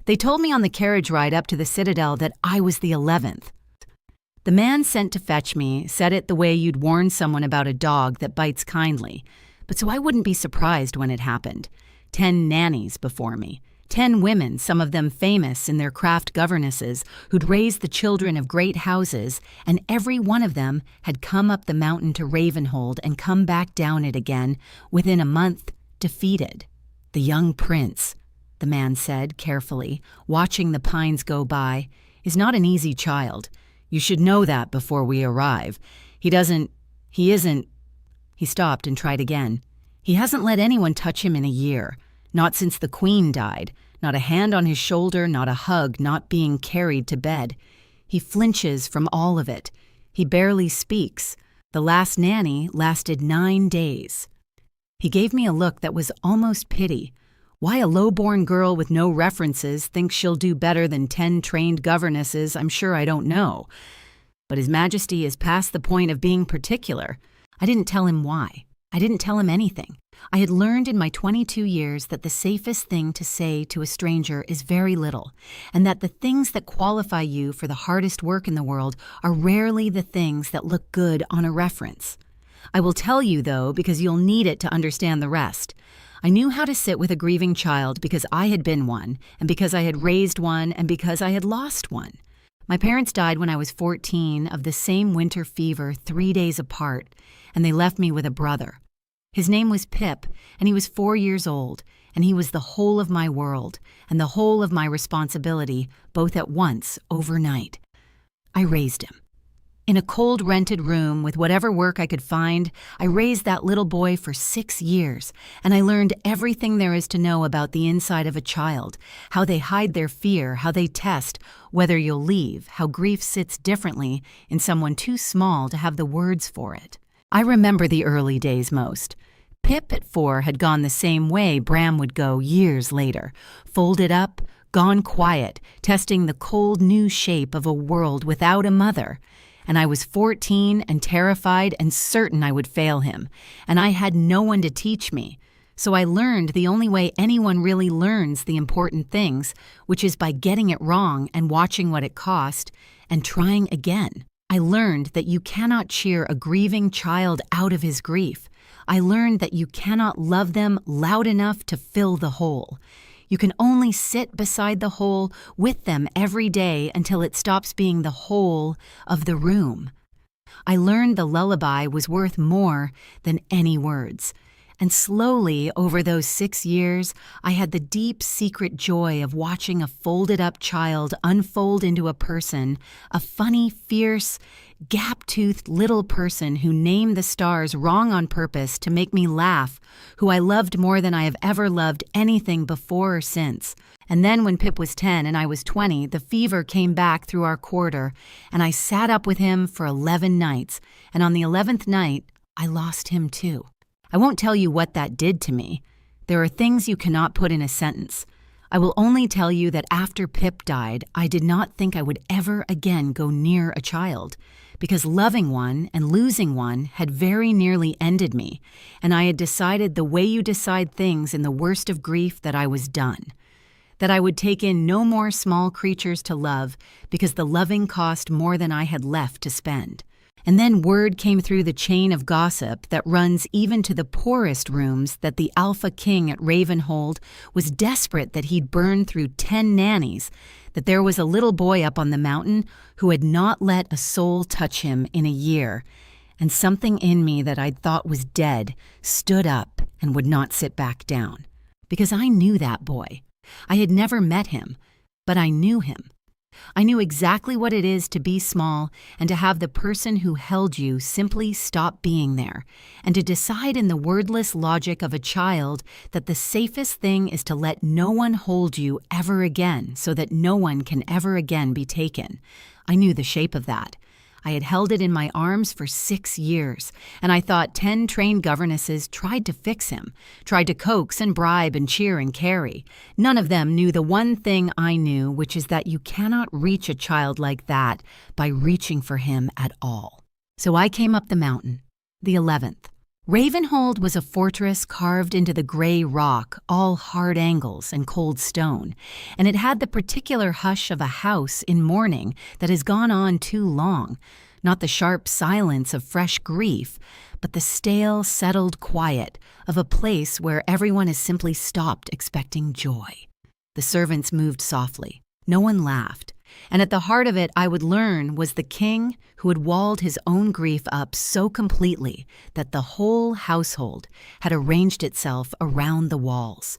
They told me on the carriage ride up to the Citadel that I was the 11th. The man sent to fetch me said it the way you'd warn someone about a dog that bites kindly, but so I wouldn't be surprised when it happened. 10 nannies before me. 10 women, some of them famous in their craft governesses, who'd raised the children of great houses, and every one of them had come up the mountain to Ravenhold and come back down it again, within a month, defeated. The young prince, the man said carefully, watching the pines go by, is not an easy child. You should know that before we arrive. He isn't. He stopped and tried again. He hasn't let anyone touch him in a year. Not since the Queen died. Not a hand on his shoulder, not a hug, not being carried to bed. He flinches from all of it. He barely speaks. The last nanny lasted 9 days. He gave me a look that was almost pity. Why a lowborn girl with no references thinks she'll do better than 10 trained governesses, I'm sure I don't know. But His Majesty is past the point of being particular. I didn't tell him why. I didn't tell him anything. I had learned in my 22 years that the safest thing to say to a stranger is very little, and that the things that qualify you for the hardest work in the world are rarely the things that look good on a reference. I will tell you, though, because you'll need it to understand the rest. I knew how to sit with a grieving child because I had been one, and because I had raised one, and because I had lost one. My parents died when I was 14 of the same winter fever 3 days apart, and they left me with a brother. His name was Pip, and he was 4 years old, and he was the whole of my world, and the whole of my responsibility, both at once, overnight. I raised him. In a cold rented room with whatever work I could find, I raised that little boy for 6 years, and I learned everything there is to know about the inside of a child, how they hide their fear, how they test, whether you'll leave, how grief sits differently in someone too small to have the words for it. I remember the early days most. Pip at 4 had gone the same way Bram would go years later, folded up, gone quiet, testing the cold new shape of a world without a mother. And I was 14 and terrified and certain I would fail him, and I had no one to teach me. So I learned the only way anyone really learns the important things, which is by getting it wrong and watching what it cost, and trying again. I learned that you cannot cheer a grieving child out of his grief. I learned that you cannot love them loud enough to fill the hole. You can only sit beside the hole with them every day until it stops being the whole of the room. I learned the lullaby was worth more than any words. And slowly, over those 6 years, I had the deep, secret joy of watching a folded-up child unfold into a person, a funny, fierce, gap-toothed little person who named the stars wrong on purpose to make me laugh, who I loved more than I have ever loved anything before or since. And then when Pip was 10 and I was 20, the fever came back through our quarter, and I sat up with him for 11 nights, and on the 11th night, I lost him too. I won't tell you what that did to me. There are things you cannot put in a sentence. I will only tell you that after Pip died, I did not think I would ever again go near a child, because loving one and losing one had very nearly ended me, and I had decided the way you decide things in the worst of grief that I was done. That I would take in no more small creatures to love, because the loving cost more than I had left to spend. And then word came through the chain of gossip that runs even to the poorest rooms that the Alpha King at Ravenhold was desperate that he'd burn through 10 nannies, that there was a little boy up on the mountain who had not let a soul touch him in a year, and something in me that I'd thought was dead stood up and would not sit back down. Because I knew that boy. I had never met him, but I knew him. I knew exactly what it is to be small and to have the person who held you simply stop being there, and to decide in the wordless logic of a child that the safest thing is to let no one hold you ever again so that no one can ever again be taken. I knew the shape of that. I had held it in my arms for 6 years, and I thought 10 trained governesses tried to fix him, tried to coax and bribe and cheer and carry. None of them knew the one thing I knew, which is that you cannot reach a child like that by reaching for him at all. So I came up the mountain, the 11th, Ravenhold was a fortress carved into the gray rock, all hard angles and cold stone, and it had the particular hush of a house in mourning that has gone on too long, not the sharp silence of fresh grief, but the stale, settled quiet of a place where everyone has simply stopped expecting joy. The servants moved softly. No one laughed. And at the heart of it, I would learn, was the king who had walled his own grief up so completely that the whole household had arranged itself around the walls.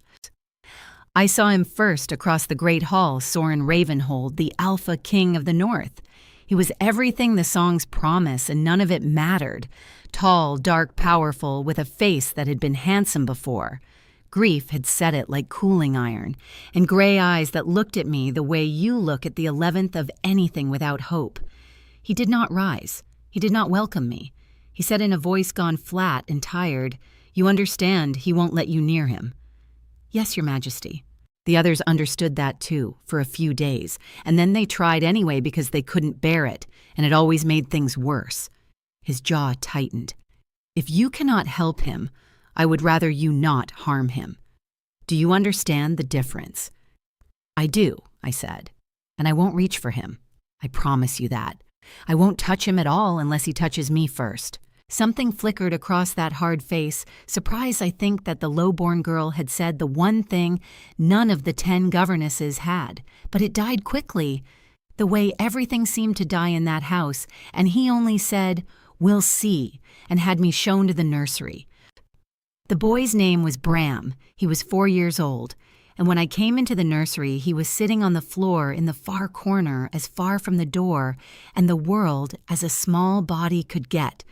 I saw him first across the great hall, Soren Ravenhold, the alpha king of the north. He was everything the songs promise, and none of it mattered. Tall, dark, powerful, with a face that had been handsome before. Grief had set it like cooling iron, and gray eyes that looked at me the way you look at the 11th of anything without hope. He did not rise. He did not welcome me. He said in a voice gone flat and tired, "You understand he won't let you near him." "Yes, Your Majesty." The others understood that too, for a few days, and then they tried anyway because they couldn't bear it, and it always made things worse. His jaw tightened. "If you cannot help him, I would rather you not harm him. Do you understand the difference?" "I do," I said, "and I won't reach for him. I promise you that. I won't touch him at all unless he touches me first." Something flickered across that hard face, surprised I think that the lowborn girl had said the one thing none of the 10 governesses had, but it died quickly, the way everything seemed to die in that house, and he only said, "We'll see," and had me shown to the nursery. The boy's name was Bram. He was 4 years old, and when I came into the nursery, he was sitting on the floor in the far corner, as far from the door and the world as a small body could get,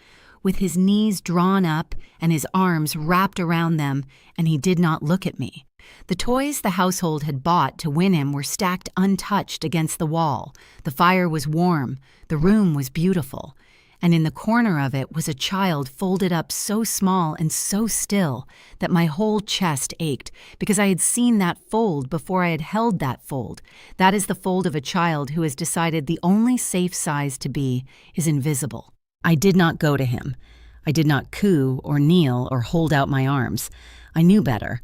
with his knees drawn up and his arms wrapped around them, and he did not look at me. The toys the household had bought to win him were stacked untouched against the wall. The fire was warm, the room was beautiful, and in the corner of it was a child folded up so small and so still that my whole chest ached, because I had seen that fold before I had held that fold. That is the fold of a child who has decided the only safe size to be is invisible. I did not go to him. I did not coo or kneel or hold out my arms. I knew better.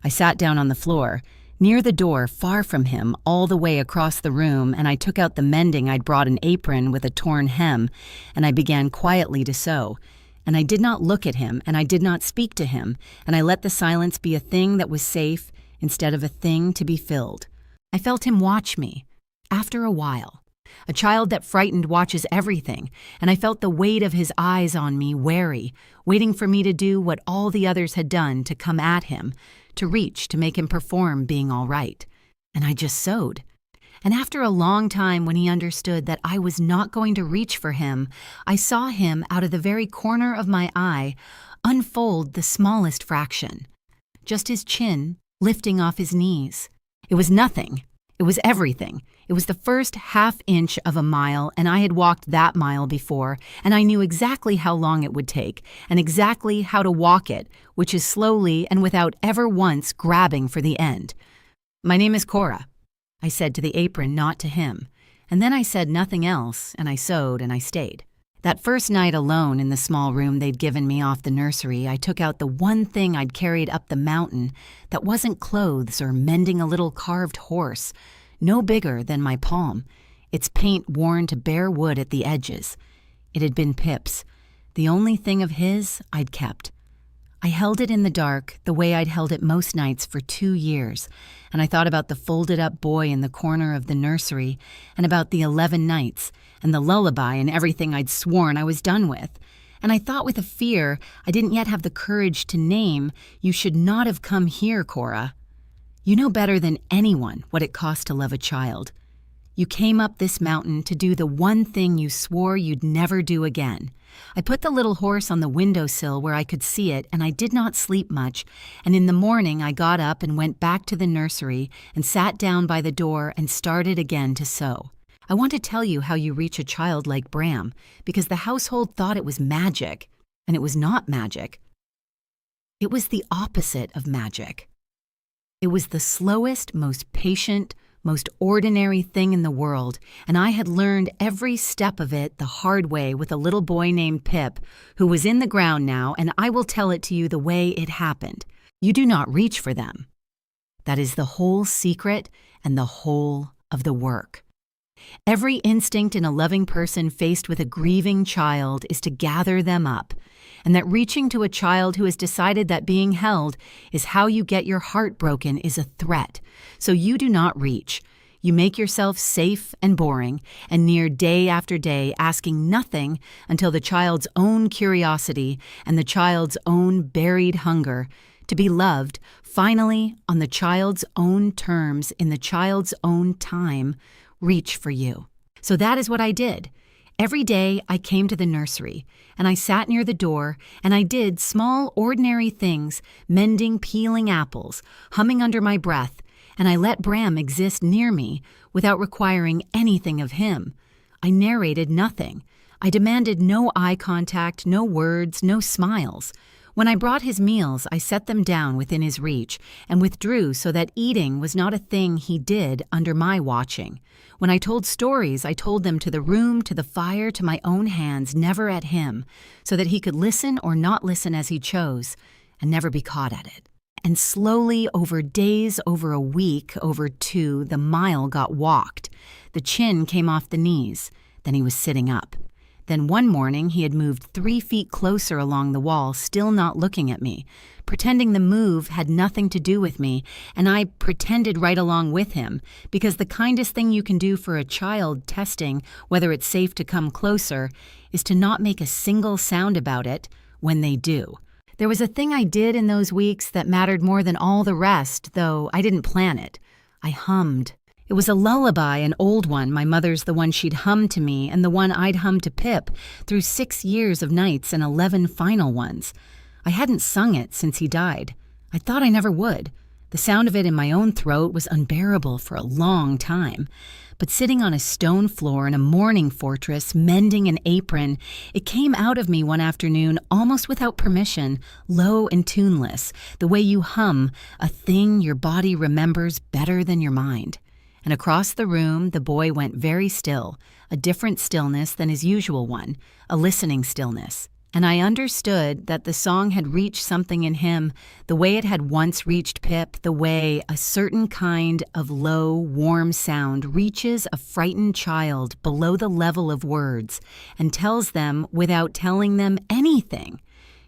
I sat down on the floor, near the door, far from him, all the way across the room, and I took out the mending. I'd brought an apron with a torn hem, and I began quietly to sew. And I did not look at him, and I did not speak to him, and I let the silence be a thing that was safe instead of a thing to be filled. I felt him watch me. After a while, a child that frightened watches everything, and I felt the weight of his eyes on me, wary, waiting for me to do what all the others had done, to come at him, to reach, to make him perform being all right. And I just sewed. And after a long time, when he understood that I was not going to reach for him, I saw him, out of the very corner of my eye, unfold the smallest fraction. Just his chin lifting off his knees. It was nothing. It was everything. It was the first half-inch of a mile, and I had walked that mile before, and I knew exactly how long it would take, and exactly how to walk it, which is slowly and without ever once grabbing for the end. "My name is Cora," I said to the apron, not to him. And then I said nothing else, and I sewed and I stayed. That first night alone in the small room they'd given me off the nursery, I took out the one thing I'd carried up the mountain that wasn't clothes or mending a little carved horse, no bigger than my palm, its paint worn to bare wood at the edges. It had been Pip's, the only thing of his I'd kept. I held it in the dark the way I'd held it most nights for 2 years, and I thought about the folded-up boy in the corner of the nursery, and about the 11 nights, and the lullaby and everything I'd sworn I was done with. And I thought with a fear I didn't yet have the courage to name, "You should not have come here, Cora. You know better than anyone what it costs to love a child. You came up this mountain to do the one thing you swore you'd never do again." I put the little horse on the windowsill where I could see it, and I did not sleep much, and in the morning I got up and went back to the nursery and sat down by the door and started again to sew. I want to tell you how you reach a child like Bram, because the household thought it was magic, and it was not magic. It was the opposite of magic. It was the slowest, most patient, most ordinary thing in the world, and I had learned every step of it the hard way with a little boy named Pip, who was in the ground now, and I will tell it to you the way it happened. You do not reach for them. That is the whole secret and the whole of the work. Every instinct in a loving person faced with a grieving child is to gather them up, and that reaching to a child who has decided that being held is how you get your heart broken is a threat. So you do not reach. You make yourself safe and boring, and near day after day, asking nothing until the child's own curiosity and the child's own buried hunger to be loved, finally, on the child's own terms, in the child's own time, reach for you. So that is what I did. Every day I came to the nursery, and I sat near the door, and I did small, ordinary things, mending peeling apples, humming under my breath, and I let Bram exist near me without requiring anything of him. I narrated nothing. I demanded no eye contact, no words, no smiles. When I brought his meals, I set them down within his reach and withdrew so that eating was not a thing he did under my watching. When I told stories, I told them to the room, to the fire, to my own hands, never at him, so that he could listen or not listen as he chose and never be caught at it. And slowly, over days, over a week, over two, the mile got walked. The chin came off the knees. Then he was sitting up. Then one morning he had moved 3 feet closer along the wall, still not looking at me, pretending the move had nothing to do with me, and I pretended right along with him, because the kindest thing you can do for a child testing whether it's safe to come closer is to not make a single sound about it when they do. There was a thing I did in those weeks that mattered more than all the rest, though I didn't plan it. I hummed. It was a lullaby, an old one. My mother's the one she'd hummed to me and the one I'd hummed to Pip through 6 years of nights and 11 final ones. I hadn't sung it since he died. I thought I never would. The sound of it in my own throat was unbearable for a long time. But sitting on a stone floor in a mourning fortress, mending an apron, it came out of me one afternoon almost without permission, low and tuneless, the way you hum a thing your body remembers better than your mind. And across the room, the boy went very still, a different stillness than his usual one, a listening stillness. And I understood that the song had reached something in him, the way it had once reached Pip, the way a certain kind of low, warm sound reaches a frightened child below the level of words and tells them, without telling them anything,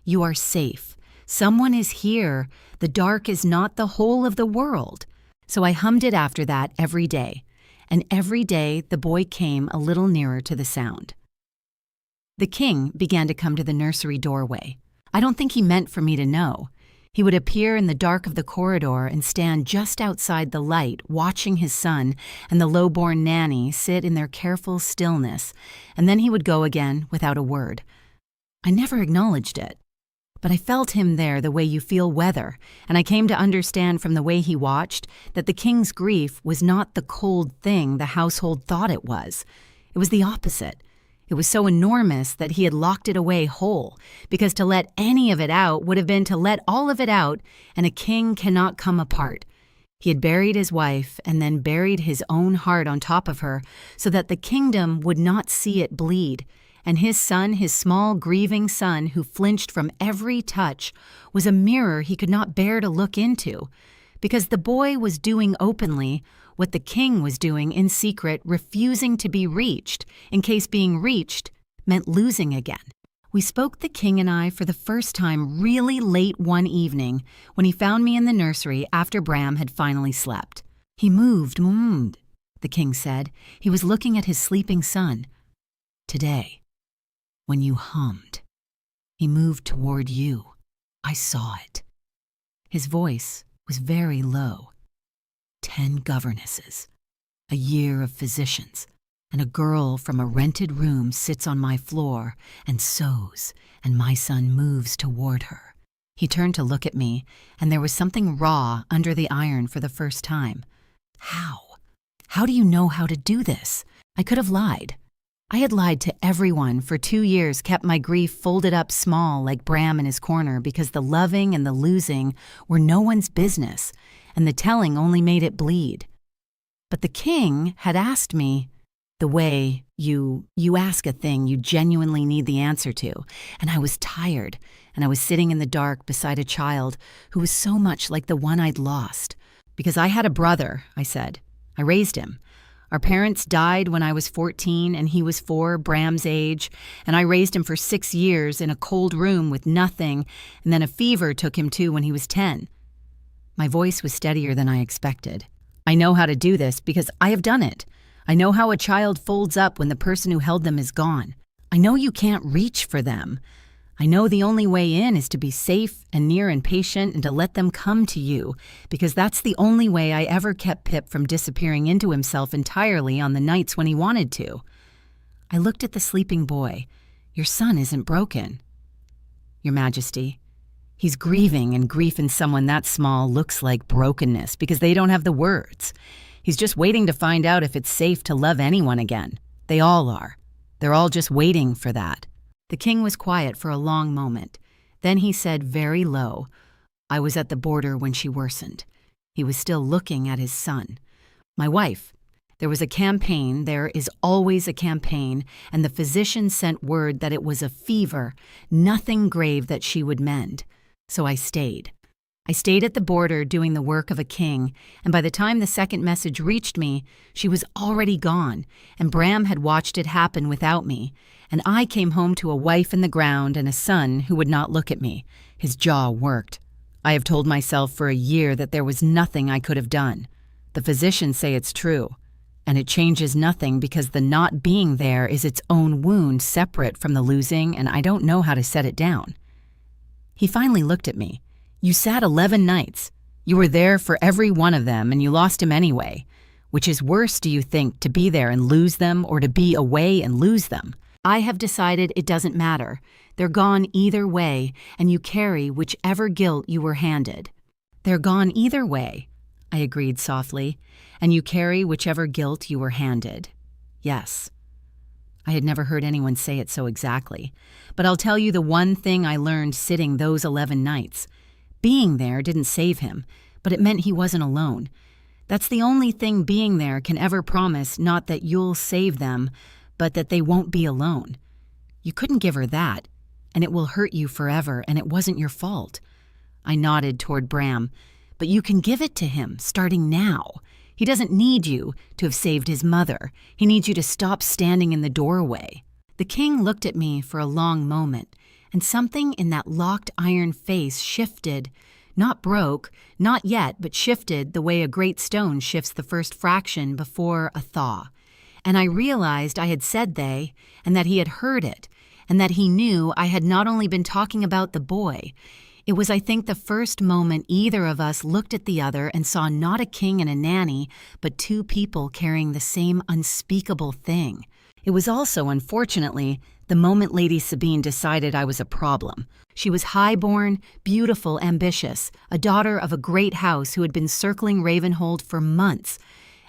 "You are safe. Someone is here. The dark is not the whole of the world." So I hummed it after that every day, and every day the boy came a little nearer to the sound. The king began to come to the nursery doorway. I don't think he meant for me to know. He would appear in the dark of the corridor and stand just outside the light, watching his son and the lowborn nanny sit in their careful stillness, and then he would go again without a word. I never acknowledged it. But I felt him there the way you feel weather, and I came to understand from the way he watched that the king's grief was not the cold thing the household thought it was. It was the opposite. It was so enormous that he had locked it away whole, because to let any of it out would have been to let all of it out, and a king cannot come apart. He had buried his wife and then buried his own heart on top of her so that the kingdom would not see it bleed. And his son, his small, grieving son, who flinched from every touch, was a mirror he could not bear to look into, because the boy was doing openly what the king was doing in secret, refusing to be reached, in case being reached meant losing again. We spoke, the king and I, for the first time really late one evening when he found me in the nursery after Bram had finally slept. He moved, the king said. He was looking at his sleeping son. Today, when you hummed, he moved toward you. I saw it. His voice was very low. 10 governesses, a year of physicians, and a girl from a rented room sits on my floor and sews, and my son moves toward her. He turned to look at me, and there was something raw under the iron for the first time. How? How do you know how to do this? I could have lied. I had lied to everyone for 2 years, kept my grief folded up small like Bram in his corner, because the loving and the losing were no one's business, and the telling only made it bleed. But the king had asked me the way you ask a thing you genuinely need the answer to, and I was tired, and I was sitting in the dark beside a child who was so much like the one I'd lost. Because I had a brother, I said. I raised him. Our parents died when I was 14 and he was 4, Bram's age, and I raised him for 6 years in a cold room with nothing, and then a fever took him too when he was 10. My voice was steadier than I expected. I know how to do this because I have done it. I know how a child folds up when the person who held them is gone. I know you can't reach for them. I know the only way in is to be safe and near and patient and to let them come to you, because that's the only way I ever kept Pip from disappearing into himself entirely on the nights when he wanted to. I looked at the sleeping boy. Your son isn't broken. Your Majesty, he's grieving, and grief in someone that small looks like brokenness because they don't have the words. He's just waiting to find out if it's safe to love anyone again. They all are. They're all just waiting for that. The king was quiet for a long moment. Then he said very low, I was at the border when she worsened. He was still looking at his son. My wife. There was a campaign, there is always a campaign, and the physician sent word that it was a fever, nothing grave that she would mend. So I stayed. I stayed at the border doing the work of a king, and by the time the second message reached me, she was already gone, and Bram had watched it happen without me, and I came home to a wife in the ground and a son who would not look at me. His jaw worked. I have told myself for a year that there was nothing I could have done. The physicians say it's true, and it changes nothing because the not being there is its own wound separate from the losing, and I don't know how to set it down. He finally looked at me. You sat 11 nights. You were there for every one of them, and you lost him anyway. Which is worse, do you think, to be there and lose them, or to be away and lose them? I have decided it doesn't matter. They're gone either way, and you carry whichever guilt you were handed. They're gone either way, I agreed softly, and you carry whichever guilt you were handed. Yes. I had never heard anyone say it so exactly, but I'll tell you the one thing I learned sitting those 11 nights. Being there didn't save him, but it meant he wasn't alone. That's the only thing being there can ever promise, not that you'll save them, but that they won't be alone. You couldn't give her that, and it will hurt you forever, and it wasn't your fault. I nodded toward Bram, but you can give it to him, starting now. He doesn't need you to have saved his mother. He needs you to stop standing in the doorway. The king looked at me for a long moment, and something in that locked iron face shifted. Not broke, not yet, but shifted the way a great stone shifts the first fraction before a thaw. And I realized I had said they, and that he had heard it, and that he knew I had not only been talking about the boy. It was, I think, the first moment either of us looked at the other and saw not a king and a nanny, but two people carrying the same unspeakable thing. It was also, unfortunately, the moment Lady Sabine decided I was a problem. She was high-born, beautiful, ambitious, a daughter of a great house who had been circling Ravenhold for months,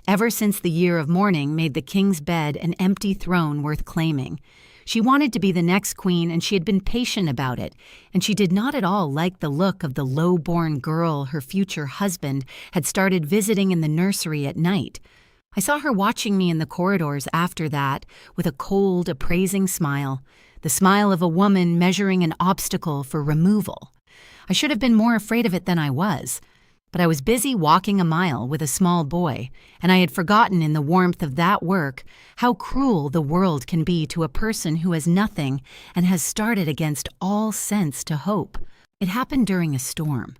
ever since the year of mourning made the king's bed an empty throne worth claiming. She wanted to be the next queen, and she had been patient about it, and she did not at all like the look of the low-born girl her future husband had started visiting in the nursery at night. I saw her watching me in the corridors after that with a cold, appraising smile, the smile of a woman measuring an obstacle for removal. I should have been more afraid of it than I was, but I was busy walking a mile with a small boy, and I had forgotten in the warmth of that work how cruel the world can be to a person who has nothing and has started against all sense to hope. It happened during a storm.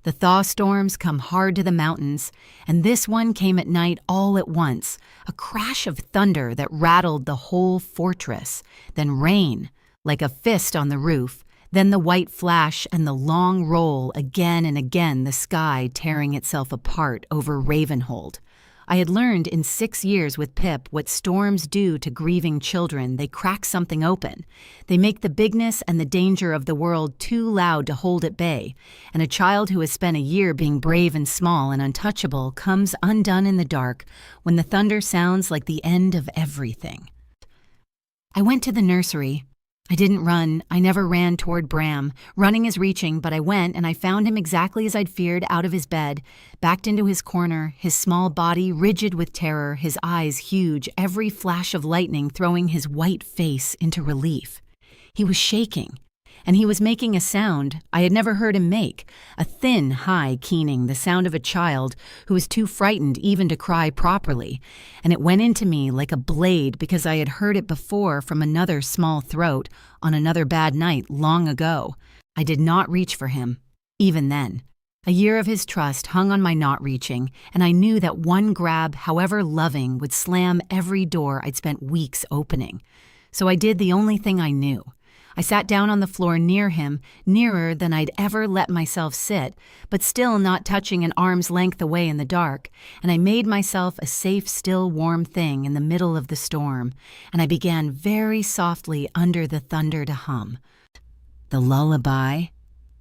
The thaw storms come hard to the mountains, and this one came at night all at once, a crash of thunder that rattled the whole fortress, then rain, like a fist on the roof, then the white flash and the long roll again and again, the sky tearing itself apart over Ravenhold. I had learned in 6 years with Pip what storms do to grieving children. They crack something open. They make the bigness and the danger of the world too loud to hold at bay, and a child who has spent a year being brave and small and untouchable comes undone in the dark when the thunder sounds like the end of everything. I went to the nursery. I didn't run. I never ran toward Bram. Running is reaching, but I went and I found him exactly as I'd feared, out of his bed, backed into his corner, his small body rigid with terror, his eyes huge, every flash of lightning throwing his white face into relief. He was shaking, and he was making a sound I had never heard him make, a thin, high keening, the sound of a child who was too frightened even to cry properly, and it went into me like a blade because I had heard it before from another small throat on another bad night long ago. I did not reach for him, even then. A year of his trust hung on my not reaching, and I knew that one grab, however loving, would slam every door I'd spent weeks opening. So I did the only thing I knew. I sat down on the floor near him, nearer than I'd ever let myself sit, but still not touching an arm's length away in the dark, and I made myself a safe, still, warm thing in the middle of the storm, and I began very softly under the thunder to hum. The lullaby,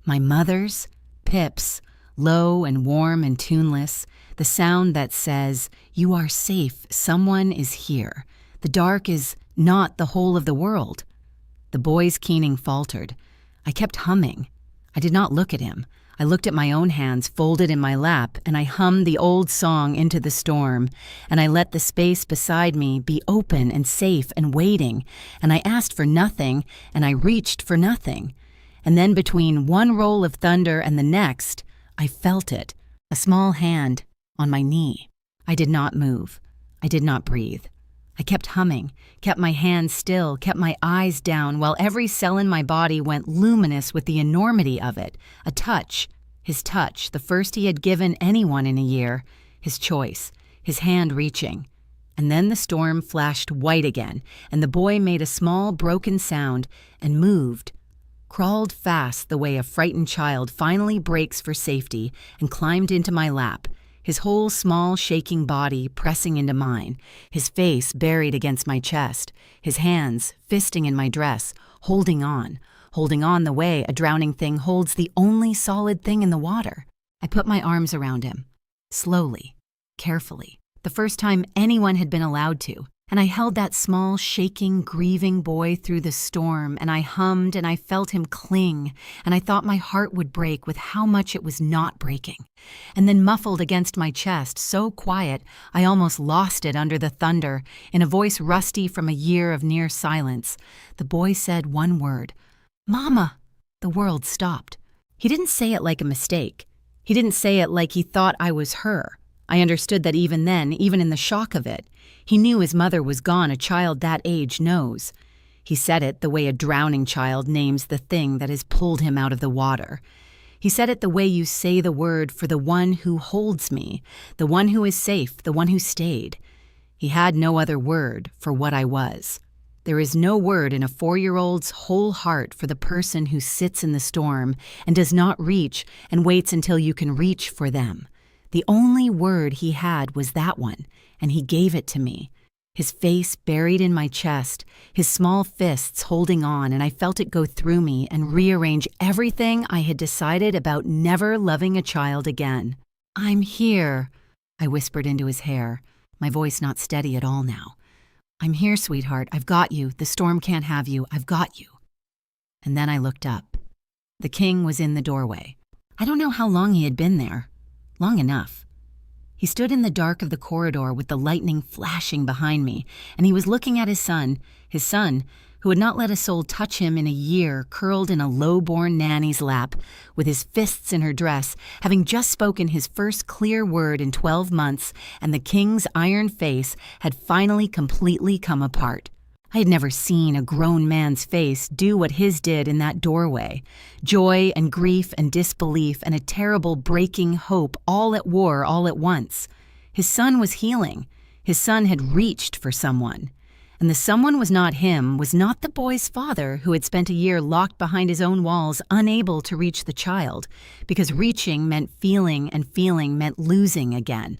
my mother's, Pip's, low and warm and tuneless, the sound that says, "You are safe, someone is here. The dark is not the whole of the world." The boy's keening faltered. I kept humming. I did not look at him. I looked at my own hands folded in my lap, and I hummed the old song into the storm, and I let the space beside me be open and safe and waiting, and I asked for nothing, and I reached for nothing. And then between one roll of thunder and the next, I felt it, a small hand on my knee. I did not move. I did not breathe. I kept humming, kept my hands still, kept my eyes down, while every cell in my body went luminous with the enormity of it. A touch, his touch, the first he had given anyone in a year, his choice, his hand reaching. And then the storm flashed white again, and the boy made a small broken sound and moved, crawled fast the way a frightened child finally breaks for safety, and climbed into my lap, his whole small shaking body pressing into mine, his face buried against my chest, his hands fisting in my dress, holding on the way a drowning thing holds the only solid thing in the water. I put my arms around him, slowly, carefully, the first time anyone had been allowed to, and I held that small, shaking, grieving boy through the storm, and I hummed and I felt him cling, and I thought my heart would break with how much it was not breaking. And then muffled against my chest, so quiet, I almost lost it under the thunder, in a voice rusty from a year of near silence, the boy said one word, "Mama!" The world stopped. He didn't say it like a mistake. He didn't say it like he thought I was her. I understood that even then, even in the shock of it. He knew his mother was gone, a child that age knows. He said it the way a drowning child names the thing that has pulled him out of the water. He said it the way you say the word for the one who holds me, the one who is safe, the one who stayed. He had no other word for what I was. There is no word in a 4-year-old's whole heart for the person who sits in the storm and does not reach and waits until you can reach for them. The only word he had was that one, and he gave it to me. His face buried in my chest, his small fists holding on, and I felt it go through me and rearrange everything I had decided about never loving a child again. "I'm here," I whispered into his hair, my voice not steady at all now. "I'm here, sweetheart. I've got you. The storm can't have you. I've got you." And then I looked up. The king was in the doorway. I don't know how long he had been there. Long enough. He stood in the dark of the corridor with the lightning flashing behind me, and he was looking at his son, who had not let a soul touch him in a year, curled in a lowborn nanny's lap, with his fists in her dress, having just spoken his first clear word in 12 months, and the king's iron face had finally completely come apart. I had never seen a grown man's face do what his did in that doorway. Joy and grief and disbelief and a terrible breaking hope all at war all at once. His son was healing. His son had reached for someone. And the someone was not him, was not the boy's father who had spent a year locked behind his own walls, unable to reach the child, because reaching meant feeling and feeling meant losing again.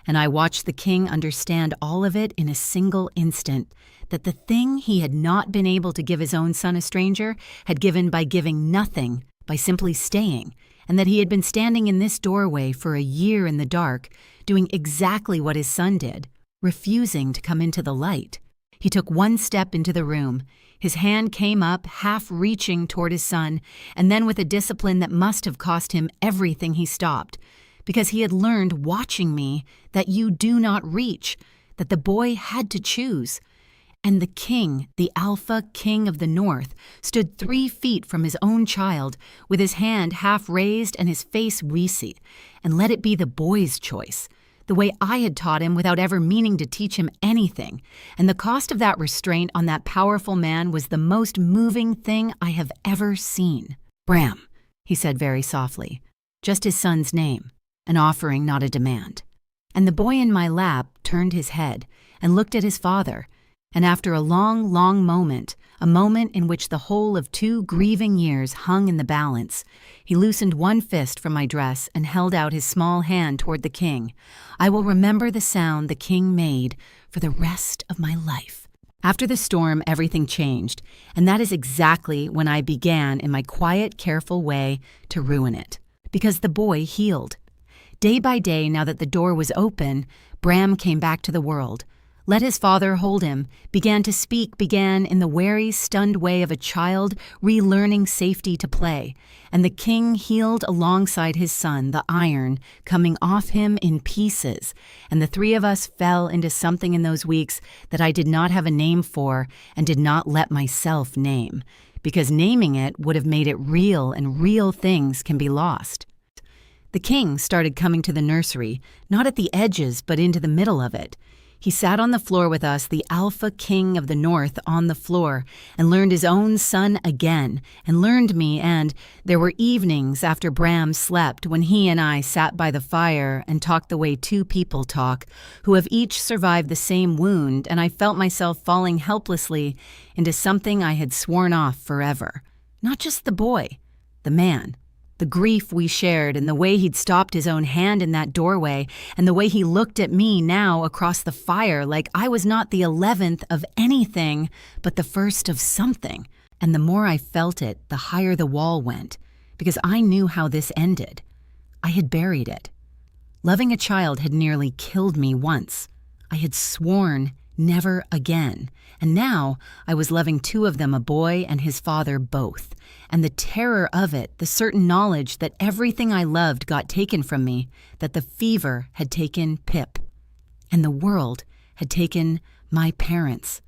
And I watched the king understand all of it in a single instant, that the thing he had not been able to give his own son, a stranger, had given by giving nothing, by simply staying, and that he had been standing in this doorway for a year in the dark, doing exactly what his son did, refusing to come into the light. He took one step into the room. His hand came up, half reaching toward his son, and then with a discipline that must have cost him everything, he stopped, because he had learned watching me that you do not reach, that the boy had to choose. And the king, the alpha king of the north, stood 3 feet from his own child, with his hand half raised and his face weepy, and let it be the boy's choice, the way I had taught him without ever meaning to teach him anything. And the cost of that restraint on that powerful man was the most moving thing I have ever seen. "Bram," he said very softly, just his son's name, an offering, not a demand. And the boy in my lap turned his head and looked at his father, and after a long, long moment, a moment in which the whole of 2 grieving years hung in the balance, he loosened one fist from my dress and held out his small hand toward the king. I will remember the sound the king made for the rest of my life. After the storm, everything changed, and that is exactly when I began, in my quiet, careful way, to ruin it. Because the boy healed. Day by day, now that the door was open, Bram came back to the world. Let his father hold him, began to speak, began in the wary, stunned way of a child relearning safety to play, and the king healed alongside his son, the iron coming off him in pieces, and the 3 of us fell into something in those weeks that I did not have a name for and did not let myself name, because naming it would have made it real, and real things can be lost. The king started coming to the nursery, not at the edges, but into the middle of it. He sat on the floor with us, the alpha king of the north, on the floor, and learned his own son again, and learned me, and there were evenings after Bram slept when he and I sat by the fire and talked the way 2 people talk, who have each survived the same wound, and I felt myself falling helplessly into something I had sworn off forever. Not just the boy, the man. The grief we shared, and the way he'd stopped his own hand in that doorway, and the way he looked at me now across the fire like I was not the 11th of anything, but the first of something. And the more I felt it, the higher the wall went, because I knew how this ended. I had buried it. Loving a child had nearly killed me once. I had sworn never again, and now I was loving 2 of them, a boy and his father both. And the terror of it, the certain knowledge that everything I loved got taken from me, that the fever had taken Pip, and the world had taken my parents,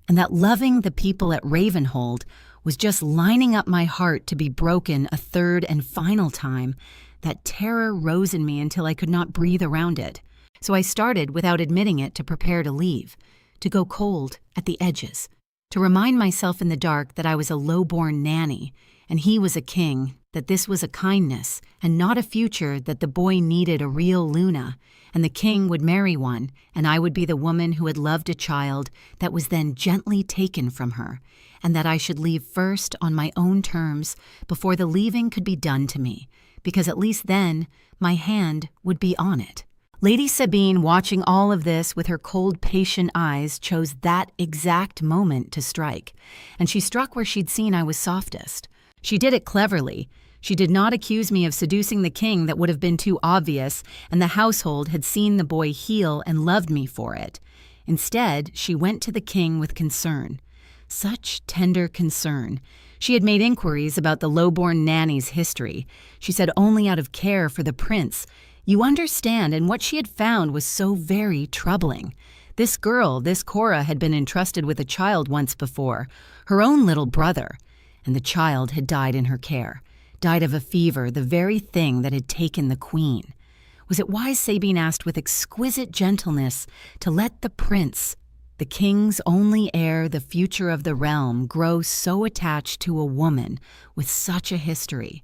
and that loving the people at Ravenhold was just lining up my heart to be broken a 3rd and final time. That terror rose in me until I could not breathe around it. So I started, without admitting it, to prepare to leave, to go cold at the edges, to remind myself in the dark that I was a lowborn nanny, and he was a king, that this was a kindness, and not a future, that the boy needed a real Luna, and the king would marry one, and I would be the woman who had loved a child that was then gently taken from her, and that I should leave first on my own terms before the leaving could be done to me, because at least then my hand would be on it. Lady Sabine, watching all of this with her cold, patient eyes, chose that exact moment to strike, and she struck where she'd seen I was softest. She did it cleverly. She did not accuse me of seducing the king, that would have been too obvious, and the household had seen the boy heal and loved me for it. Instead, she went to the king with concern. Such tender concern. She had made inquiries about the lowborn nanny's history. She said only out of care for the prince. You understand, and what she had found was so very troubling. This girl, this Cora, had been entrusted with a child once before, her own little brother, and the child had died in her care, died of a fever, the very thing that had taken the queen. Was it wise, Sabine asked with exquisite gentleness, to let the prince, the king's only heir, the future of the realm, grow so attached to a woman with such a history?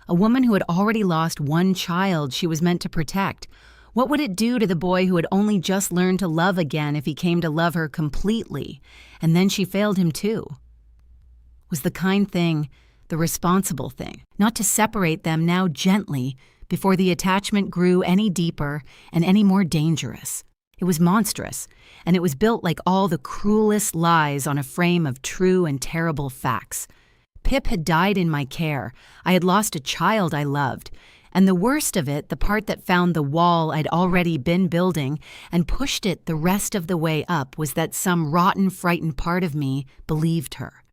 A woman who had already lost one child she was meant to protect. What would it do to the boy who had only just learned to love again if he came to love her completely, and then she failed him too? Was the kind thing, the responsible thing, not to separate them now gently before the attachment grew any deeper and any more dangerous? It was monstrous, and it was built like all the cruelest lies on a frame of true and terrible facts. Pip had died in my care. I had lost a child I loved, And the worst of it, the part that found the wall I'd already been building and pushed it the rest of the way up, was that some rotten, frightened part of me believed her.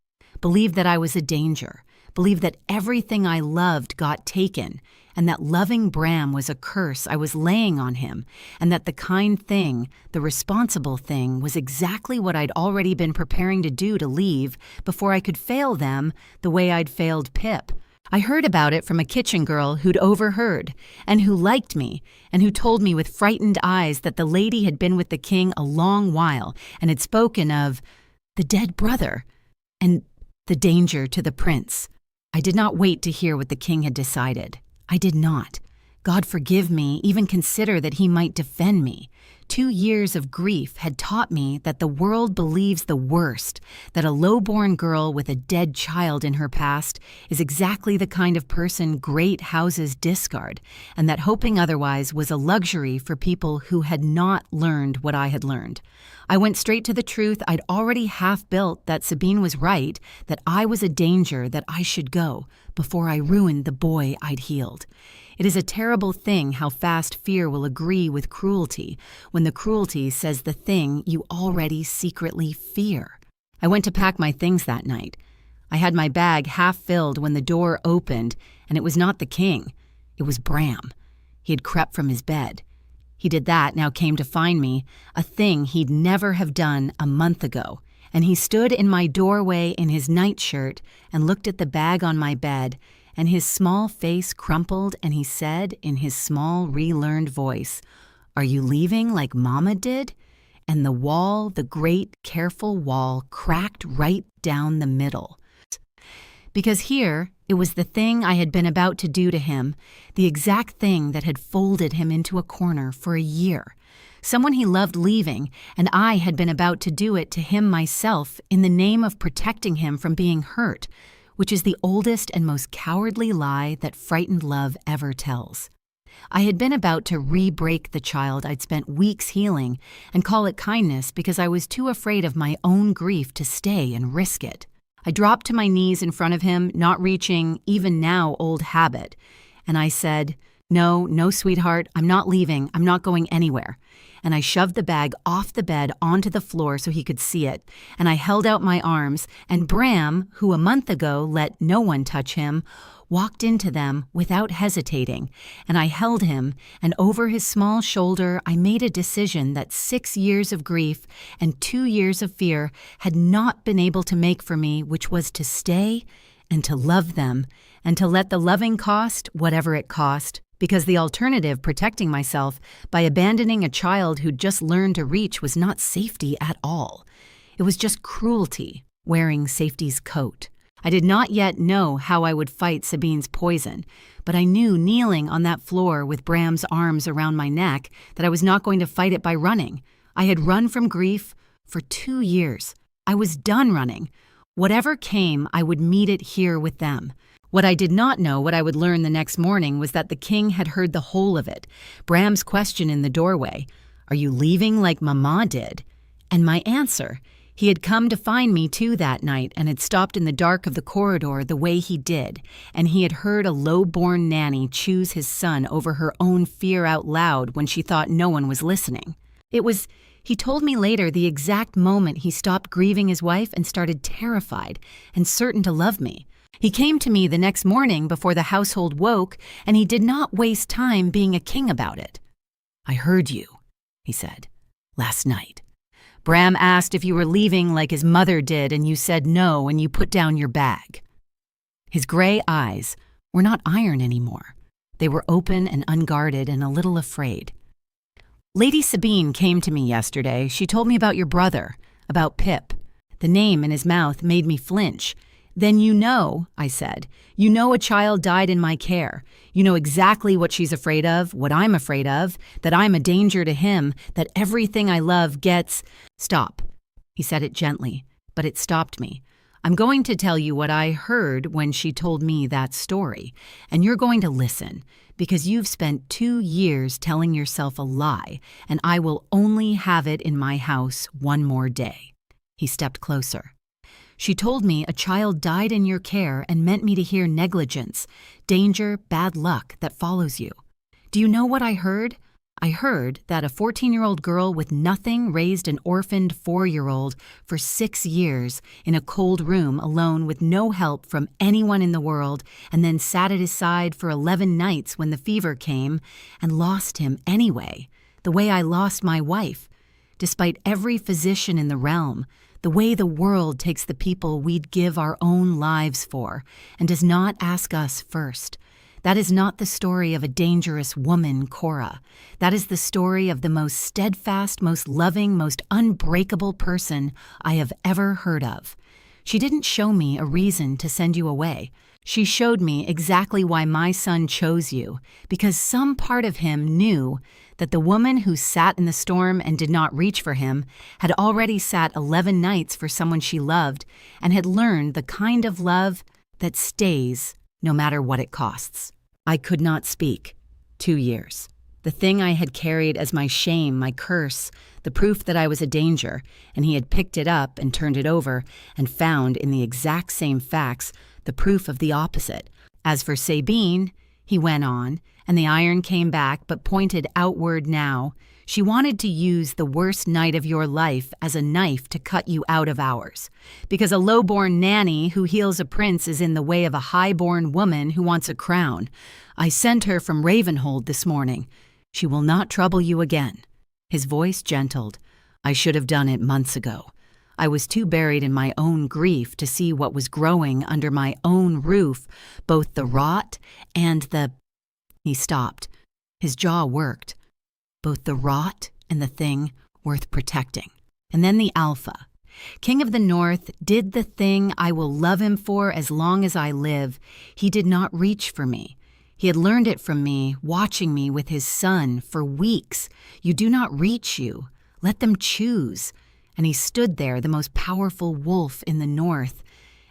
Believed that I was a danger. Believed that everything I loved got taken, and that loving Bram was a curse I was laying on him, and that the kind thing, the responsible thing, was exactly what I'd already been preparing to do to leave before I could fail them the way I'd failed Pip. I heard about it from a kitchen girl who'd overheard, and who liked me, and who told me with frightened eyes that the lady had been with the king a long while and had spoken of the dead brother and the danger to the prince. I did not wait to hear what the king had decided. I did not. God forgive me, even consider that he might defend me. 2 years of grief had taught me that the world believes the worst, that a lowborn girl with a dead child in her past is exactly the kind of person great houses discard, and that hoping otherwise was a luxury for people who had not learned what I had learned. I went straight to the truth I'd already half built, that Sabine was right, that I was a danger, that I should go, before I ruined the boy I'd healed. It is a terrible thing how fast fear will agree with cruelty when the cruelty says the thing you already secretly fear. I went to pack my things that night. I had my bag half filled when the door opened, and it was not the king. It was Bram. He had crept from his bed. He did that, now came to find me, a thing he'd never have done a month ago, and he stood in my doorway in his nightshirt and looked at the bag on my bed, and his small face crumpled, and he said in his small, relearned voice, "Are you leaving like Mama did?" And the wall, the great, careful wall, cracked right down the middle. Because here, it was the thing I had been about to do to him, the exact thing that had folded him into a corner for a year. Someone he loved leaving, and I had been about to do it to him myself in the name of protecting him from being hurt, which is the oldest and most cowardly lie that frightened love ever tells. I had been about to re-break the child I'd spent weeks healing and call it kindness because I was too afraid of my own grief to stay and risk it. I dropped to my knees in front of him, not reaching, even now, old habit, and I said, No, sweetheart, I'm not leaving, I'm not going anywhere." And I shoved the bag off the bed onto the floor so he could see it, and I held out my arms, and Bram, who a month ago let no one touch him, walked into them without hesitating, and I held him, and over his small shoulder I made a decision that 6 years of grief and 2 years of fear had not been able to make for me, which was to stay and to love them, and to let the loving cost whatever it cost, because the alternative, protecting myself by abandoning a child who'd just learned to reach, was not safety at all. It was just cruelty, wearing safety's coat. I did not yet know how I would fight Sabine's poison, but I knew kneeling on that floor with Bram's arms around my neck that I was not going to fight it by running. I had run from grief for 2 years. I was done running. Whatever came, I would meet it here with them. What I did not know, what I would learn the next morning, was that the king had heard the whole of it. Bram's question in the doorway, "Are you leaving like Mama did?" And my answer, he had come to find me too that night and had stopped in the dark of the corridor the way he did, and he had heard a low-born nanny choose his son over her own fear out loud when she thought no one was listening. He told me later, the exact moment he stopped grieving his wife and started terrified and certain to love me. He came to me the next morning before the household woke, and he did not waste time being a king about it. "I heard you," he said, "last night. Bram asked if you were leaving like his mother did, and you said no, and you put down your bag." His gray eyes were not iron anymore. They were open and unguarded and a little afraid. "Lady Sabine came to me yesterday. She told me about your brother, about Pip." The name in his mouth made me flinch. "Then you know," I said. "You know a child died in my care. You know exactly what she's afraid of, what I'm afraid of, that I'm a danger to him, that everything I love gets—" "Stop." He said it gently, but it stopped me. "I'm going to tell you what I heard when she told me that story, and you're going to listen, because you've spent 2 years telling yourself a lie, and I will only have it in my house one more day." He stepped closer. She told me a child died in your care and meant me to hear negligence, danger, bad luck that follows you. Do you know what I heard? I heard that a 14-year-old girl with nothing raised an orphaned 4-year-old for 6 years in a cold room alone with no help from anyone in the world, and then sat at his side for 11 nights when the fever came and lost him anyway, the way I lost my wife. Despite every physician in the realm, the way the world takes the people we'd give our own lives for and does not ask us first. That is not the story of a dangerous woman, Cora. That is the story of the most steadfast, most loving, most unbreakable person I have ever heard of. She didn't show me a reason to send you away. She showed me exactly why my son chose you, because some part of him knew that the woman who sat in the storm and did not reach for him had already sat 11 nights for someone she loved and had learned the kind of love that stays no matter what it costs. I could not speak. 2 years. The thing I had carried as my shame, my curse, the proof that I was a danger, and he had picked it up and turned it over and found in the exact same facts the proof of the opposite. As for Sabine, he went on, and the iron came back but pointed outward now. She wanted to use the worst night of your life as a knife to cut you out of ours. Because a lowborn nanny who heals a prince is in the way of a highborn woman who wants a crown. I sent her from Ravenhold this morning. She will not trouble you again. His voice gentled. I should have done it months ago. I was too buried in my own grief to see what was growing under my own roof, both the rot and the... He stopped. His jaw worked. Both the rot and the thing worth protecting. And then the Alpha. King of the North did the thing I will love him for as long as I live. He did not reach for me. He had learned it from me, watching me with his son for weeks. You do not reach you. Let them choose. And he stood there, the most powerful wolf in the North.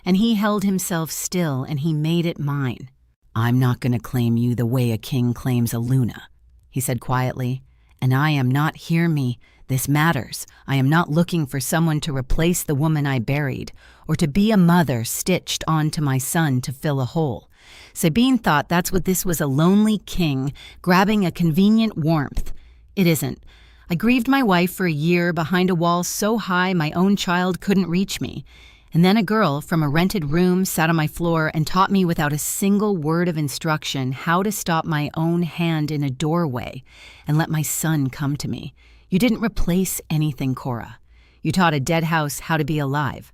And he held himself still, and he made it mine. I'm not going to claim you the way a king claims a Luna, he said quietly. And I am not, hear me, this matters. I am not looking for someone to replace the woman I buried, or to be a mother stitched onto my son to fill a hole. Sabine thought that's what this was, a lonely king grabbing a convenient warmth. It isn't. I grieved my wife for a year behind a wall so high my own child couldn't reach me. And then a girl from a rented room sat on my floor and taught me without a single word of instruction how to stop my own hand in a doorway and let my son come to me. You didn't replace anything, Cora. You taught a dead house how to be alive.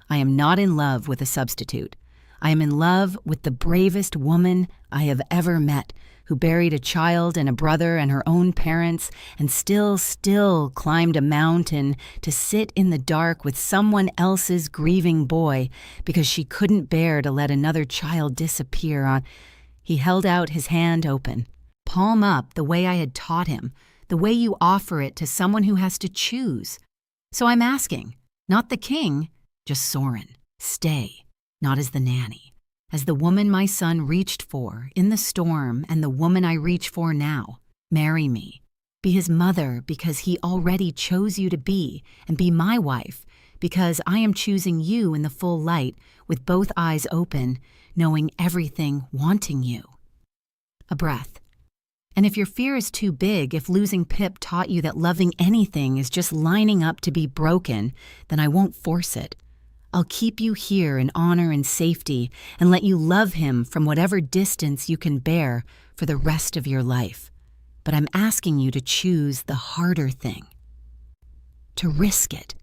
I am not in love with a substitute. I am in love with the bravest woman I have ever met, who buried a child and a brother and her own parents and still climbed a mountain to sit in the dark with someone else's grieving boy because she couldn't bear to let another child disappear on. He held out his hand open, palm up, the way I had taught him, the way you offer it to someone who has to choose. So I'm asking, not the king, just Soren, stay, not as the nanny. As the woman my son reached for in the storm and the woman I reach for now. Marry me. Be his mother because he already chose you to be, and be my wife because I am choosing you in the full light with both eyes open, knowing everything, wanting you. A breath. And if your fear is too big, if losing Pip taught you that loving anything is just lining up to be broken, then I won't force it. I'll keep you here in honor and safety and let you love him from whatever distance you can bear for the rest of your life. But I'm asking you to choose the harder thing. To risk it.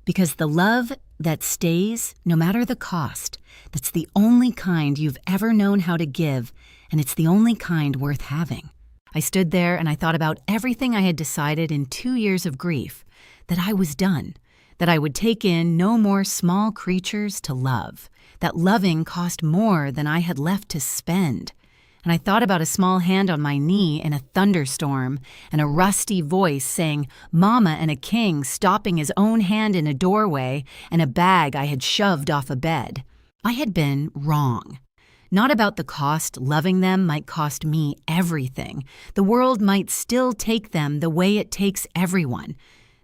Because the love that stays, no matter the cost, that's the only kind you've ever known how to give, and it's the only kind worth having. I stood there and I thought about everything I had decided in 2 years of grief, that I was done. That I would take in no more small creatures to love, that loving cost more than I had left to spend. And I thought about a small hand on my knee in a thunderstorm and a rusty voice saying, Mama, and a king stopping his own hand in a doorway and a bag I had shoved off a bed. I had been wrong. Not about the cost. Loving them might cost me everything. The world might still take them the way it takes everyone.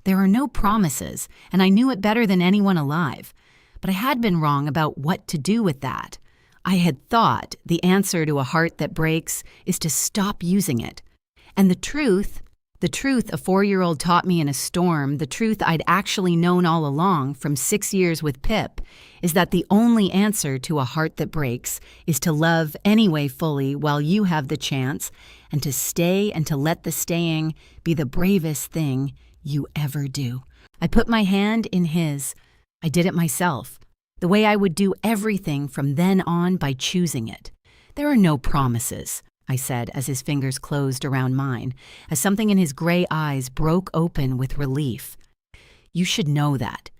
There are no promises, and I knew it better than anyone alive. but I had been wrong about what to do with that. I had thought the answer to a heart that breaks is to stop using it. And the truth a 4-year-old taught me in a storm, the truth I'd actually known all along from 6 years with Pip, is that the only answer to a heart that breaks is to love anyway fully while you have the chance, and to stay and to let the staying be the bravest thing you ever do. I put my hand in his. I did it myself, the way I would do everything from then on by choosing it. There are no promises, I said as his fingers closed around mine, as something in his gray eyes broke open with relief. You should know that.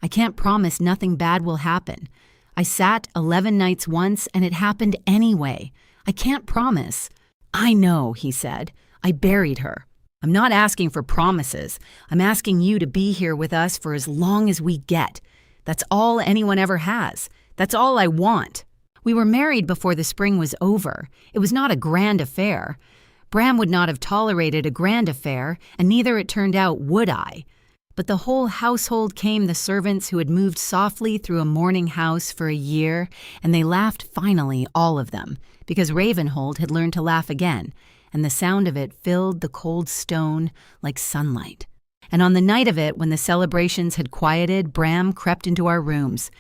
I can't promise nothing bad will happen. I sat 11 nights once and it happened anyway. I can't promise. I know, he said. I buried her. I'm not asking for promises. I'm asking you to be here with us for as long as we get. That's all anyone ever has. That's all I want. We were married before the spring was over. It was not a grand affair. Bram would not have tolerated a grand affair, and neither, it turned out, would I. But the whole household came the servants who had moved softly through a mourning house for a year, and they laughed finally, all of them, because Ravenhold had learned to laugh again, and the sound of it filled the cold stone like sunlight. And on the night of it, when the celebrations had quieted, Bram crept into our rooms.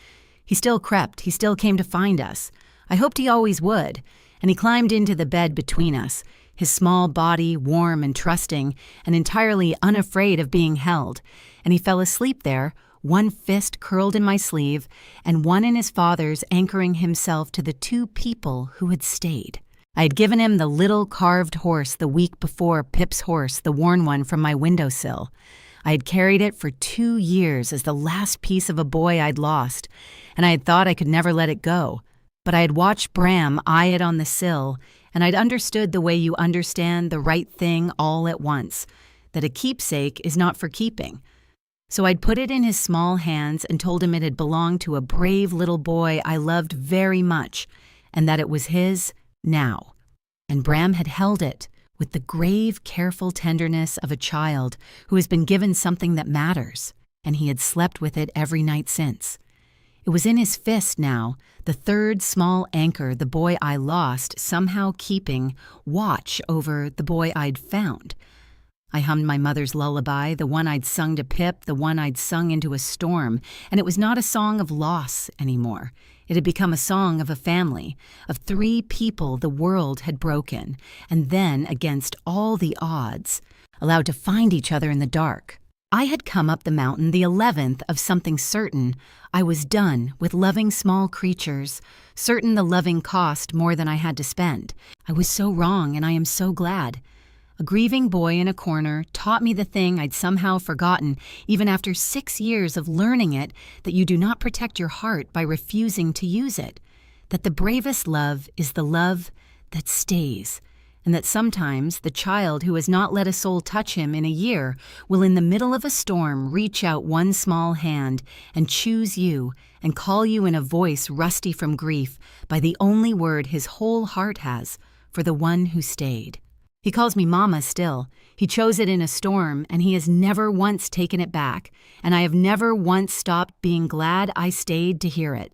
He still crept, he still came to find us. I hoped he always would, and he climbed into the bed between us, his small body warm and trusting and entirely unafraid of being held, and he fell asleep there, one fist curled in my sleeve and one in his father's, anchoring himself to the 2 people who had stayed. I had given him the little carved horse the week before, Pip's horse, the worn one from my windowsill. I had carried it for 2 years as the last piece of a boy I'd lost, and I had thought I could never let it go. But I had watched Bram eye it on the sill, and I'd understood the way you understand the right thing all at once, that a keepsake is not for keeping. So I'd put it in his small hands and told him it had belonged to a brave little boy I loved very much, and that it was his now. And Bram had held it with the grave, careful tenderness of a child who has been given something that matters, and he had slept with it every night since. It was in his fist now, the 3rd small anchor the boy I lost somehow keeping watch over the boy I'd found. I hummed my mother's lullaby, the one I'd sung to Pip, the one I'd sung into a storm, and it was not a song of loss anymore. It had become a song of a family, of 3 people the world had broken, and then, against all the odds, allowed to find each other in the dark. I had come up the mountain the 11th of something certain. I was done with loving small creatures, certain the loving cost more than I had to spend. I was so wrong, and I am so glad. A grieving boy in a corner taught me the thing I'd somehow forgotten, even after 6 years of learning it, that you do not protect your heart by refusing to use it, that the bravest love is the love that stays, and that sometimes the child who has not let a soul touch him in a year will in the middle of a storm reach out one small hand and choose you and call you in a voice rusty from grief by the only word his whole heart has for the one who stayed. He calls me Mama still. He chose it in a storm, and he has never once taken it back, and I have never once stopped being glad I stayed to hear it.